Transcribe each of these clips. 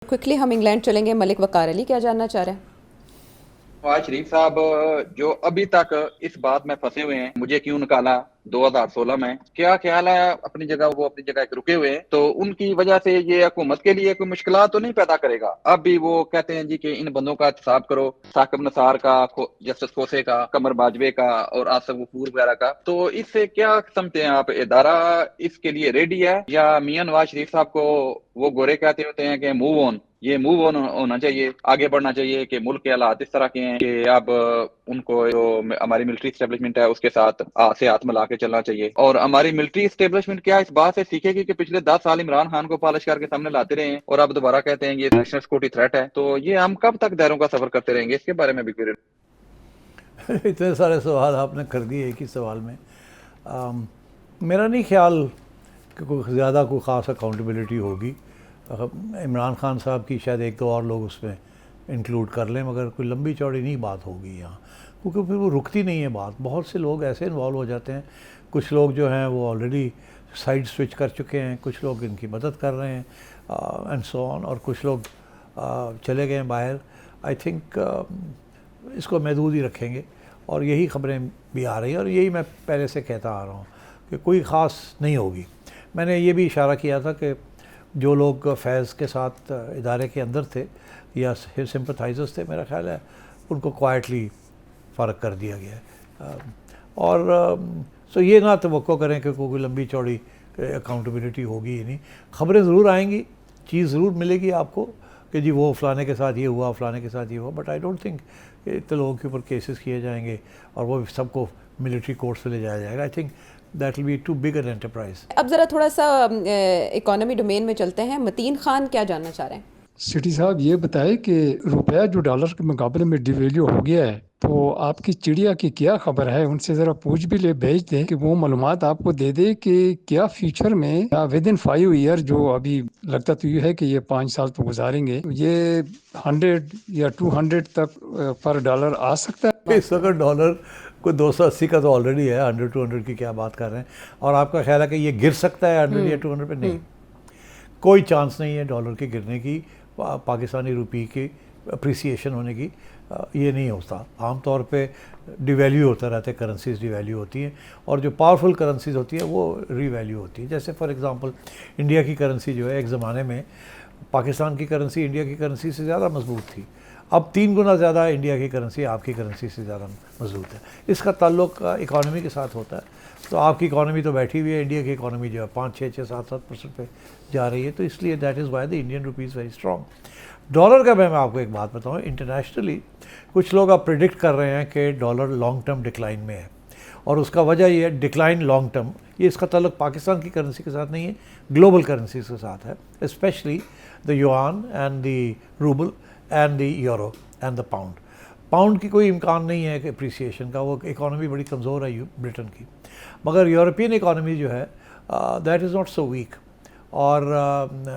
Quickly हम England चलेंगे। मलिक वकार अली क्या जानना चाह रहे हैं? नवाज शरीफ साहब जो अभी तक इस बात में फंसे हुए हैं, मुझे क्यों निकाला 2016 में, क्या ख्याल है? अपनी जगह वो अपनी जगह एक रुके हुए हैं, तो उनकी वजह से ये हुकूमत के लिए कोई मुश्किल तो नहीं पैदा करेगा? अब भी वो कहते हैं जी कि इन बंदों का हिसाब करो, साकिब नसार का, जस्टिस खोसे का, कमर बाजवे का और आसिफ गफूर वगैरह का। तो इससे क्या समझते हैं आप, इदारा इसके लिए रेडी है, या मियां नवाज शरीफ साहब को वो गोरे कहते होते हैं कि मूव ऑन, ये मूव ऑन होना चाहिए, आगे बढ़ना चाहिए कि मुल्क के हालात इस तरह के हैं कि अब उनको जो हमारी मिलिट्री स्टेब्लिशमेंट है उसके साथ हाथ से हाथ मिला के चलना चाहिए। और हमारी मिलिट्री स्टेब्लिशमेंट क्या इस बात से सीखेगी कि पिछले 10 साल इमरान खान को पॉलिश करके सामने लाते रहे हैं और अब दोबारा कहते हैं ये नेशनल सिक्योरिटी थ्रेट है? तो ये हम कब तक दायरों का सफर करते रहेंगे? इसके बारे में भी क्लियर। इतने सारे सवाल आपने कर दिए एक ही सवाल में। मेरा नहीं ख्याल कि कोई ज़्यादा कोई ख़ास अकाउंटेबिलिटी होगी। इमरान खान साहब की शायद एक दो और लोग उसमें इंक्लूड कर लें, मगर कोई लंबी चौड़ी नहीं बात होगी यहाँ, क्योंकि फिर वो रुकती नहीं है बात। बहुत से लोग ऐसे इन्वॉल्व हो जाते हैं, कुछ लोग जो हैं वो ऑलरेडी साइड स्विच कर चुके हैं, कुछ लोग इनकी मदद कर रहे हैं एंड सो ऑन, और कुछ लोग चले गए हैं बाहर। आई थिंक इसको महदूद ही रखेंगे, और यही ख़बरें भी आ रही हैं, और यही मैं पहले से कहता आ रहा हूँ कि कोई ख़ास नहीं होगी। मैंने ये भी इशारा किया था कि जो लोग फैज़ के साथ इदारे के अंदर थे या सिंपथाइजर्स थे, मेरा ख़्याल है उनको क्वाइटली फ़र्क कर दिया गया है। और सो ये ना तवक्को करें कि कोई लंबी चौड़ी अकाउंटेबिलिटी होगी ही नहीं। ख़बरें ज़रूर आएंगी, चीज़ ज़रूर मिलेगी आपको कि जी वो फ़लाने के साथ ये हुआ, फ़लाने के साथ ये हुआ, बट आई डोंट थिंक इतने लोगों के ऊपर केसेस किए जाएंगे और वो सबको मिलिट्री कोर्ट्स पे ले जाया जाएगा। I think that will be too big an enterprise. अब ज़रा थोड़ा सा इकोनॉमी डोमेन में चलते हैं। मतीन खान क्या जानना चाह रहे हैं? सिटी साहब ये बताएं कि रुपया जो डॉलर के मुकाबले में डिवेल्यू हो गया है, तो आपकी चिड़िया की क्या खबर है? उनसे ज़रा पूछ भी ले, भेज दें कि वो मालूमात आपको दे दे कि क्या फ्यूचर में विद इन 5 ईयर, जो अभी लगता तो ये है कि ये 5 साल तो गुजारेंगे, ये 100 या 200 तक पर डॉलर आ सकता है? इस वक्त डॉलर कोई 280 का तो ऑलरेडी है, 100-200 की क्या बात कर रहे हैं? और आपका ख्याल है कि ये गिर सकता है 100 या 200 पे? नहीं, कोई चांस नहीं है डॉलर के गिरने की, पाकिस्तानी रुपये की अप्रिसिएशन होने की। ये नहीं होता। आम तौर पे डिवैल्यू होता रहता है, करेंसीज डिवैल्यू होती हैं, और जो पावरफुल करेंसीज होती है वो रीवैल्यू होती है। जैसे फॉर एग्जांपल इंडिया की करेंसी जो है, एक ज़माने में पाकिस्तान की करेंसी इंडिया की करेंसी से ज़्यादा मजबूत थी। अब 3 गुना ज़्यादा इंडिया की करेंसी आपकी करेंसी से ज़्यादा मजबूत है। इसका ताल्लुक इकॉनमी के साथ होता है। तो आपकी इकॉनमी तो बैठी हुई है, इंडिया की इकॉनमी जो है 5-6-7% पे जा रही है, तो इसलिए that is why the Indian rupees very strong. Dollar का मैं आपको एक बात बताऊँ, इंटरनेशनली कुछ लोग अब प्रिडिक्ट कर रहे हैं कि डॉलर लॉन्ग टर्म डिक्लाइन में है, और उसका वजह ये है, डिक्लाइन लॉन्ग टर्म, ये इसका ताल्लुक पाकिस्तान की करेंसी के साथ नहीं है, ग्लोबल करेंसीज के साथ है, specially the yuan and the rouble and the euro and the pound. Pound की कोई इम्कान नहीं है कि अप्रिसिएशन का, वो इकॉनमी बड़ी कमज़ोर है ब्रिटेन की, मगर यूरोपियन इकॉनमी जो है that is not so weak, और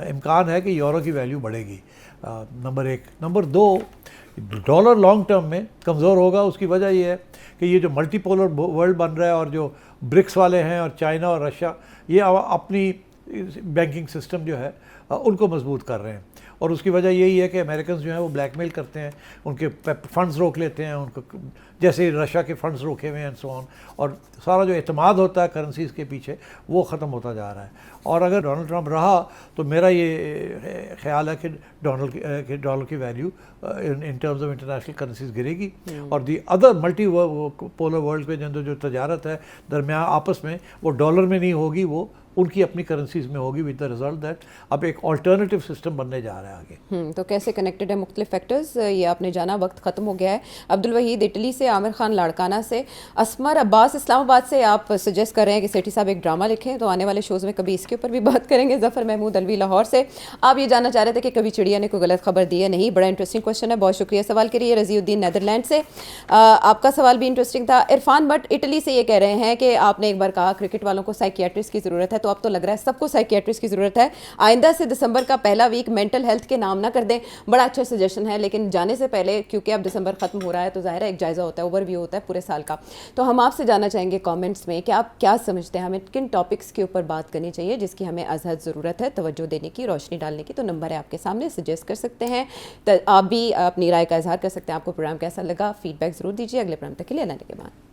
इम्कान है कि यूरो की वैल्यू बढ़ेगी, number 1। Number 2, dollar long term में कमज़ोर होगा। उसकी वजह ये है कि ये जो मल्टीपोलर वर्ल्ड बन रहा है, और जो ब्रिक्स वाले हैं और चाइना और रशिया, ये अपनी बैंकिंग सिस्टम जो है उनको मजबूत कर रहे हैं, और उसकी वजह यही है कि अमेरिकन जो हैं वो ब्लैकमेल करते हैं, उनके फंड्स रोक लेते हैं, उनको जैसे रशिया के फंड्स रोके हुए हैं एंड सो ऑन, और सारा जो एतमाद होता है करेंसीज़ के पीछे वो ख़त्म होता जा रहा है। और अगर डोनाल्ड ट्रंप रहा तो मेरा ये ख्याल है कि डॉलर की value in terms of international currencies गिरेगी, और the other multi polar world पे जो तजारत है दरमियान आपस में, वो डॉलर में नहीं होगी, वो उनकी अपनी करेंसीज में होगी, विद द रिजल्ट दैट अब एक ऑल्टरनेटिव सिस्टम बनने जा रहा है आगे। तो कैसे कनेक्टेड है मुख्तलिफ फैक्टर्स, ये आपने जाना। वक्त ख़त्म हो गया है। अब्दुल वहीद इटली से, आमिर खान लाड़काना से, असमर अब्बास इस्लामाबाद से आप सजेस्ट कर रहे हैं कि सेठी साहब एक ड्रामा लिखें, तो आने वाले शोज़ में कभी इसके ऊपर भी बात करेंगे। ज़फ़र महमूद अलवी लाहौर से, आप ये जानना चाह रहे थे कि कभी चिड़िया ने कोई गलत खबर दी है? नहीं। बड़ा इंटरेस्टिंग क्वेश्चन है, बहुत शुक्रिया सवाल के लिए। रज़ीउद्दीन नीदरलैंड से, आपका सवाल भी इंटरेस्टिंग था। इरफान भट्ट इटली से ये कह रहे हैं कि आपने एक बार कहा क्रिकेट वालों को साइकियाट्रिस्ट की ज़रूरत है, تو اب تو لگ رہا ہے سب کو سائیکیٹرسٹ کی ضرورت ہے. آئندہ سے دسمبر کا پہلا ویک مینٹل ہیلتھ کے نام نہ کر دیں, بڑا اچھا سجیشن ہے, لیکن جانے سے پہلے کیونکہ اب دسمبر ختم ہو رہا ہے تو ظاہر ہے ایک جائزہ ہوتا ہے, اوور ویو ہوتا ہے پورے سال کا. تو ہم آپ سے جاننا چاہیں گے کامنٹس میں کہ آپ کیا سمجھتے ہیں ہمیں کن ٹاپکس کے اوپر بات کرنی چاہیے جس کی ہمیں ازحد ضرورت ہے توجہ دینے کی, روشنی ڈالنے کی. تو نمبر ہے آپ کے سامنے, سجیسٹ کر سکتے ہیں, آپ بھی اپنی رائے کا اظہار کر سکتے ہیں. آپ کو پروگرام کیسا لگا, فیڈ بیک ضرور دیجیے. اگلے پروگرام تک کے لیے اللہ کے بعد.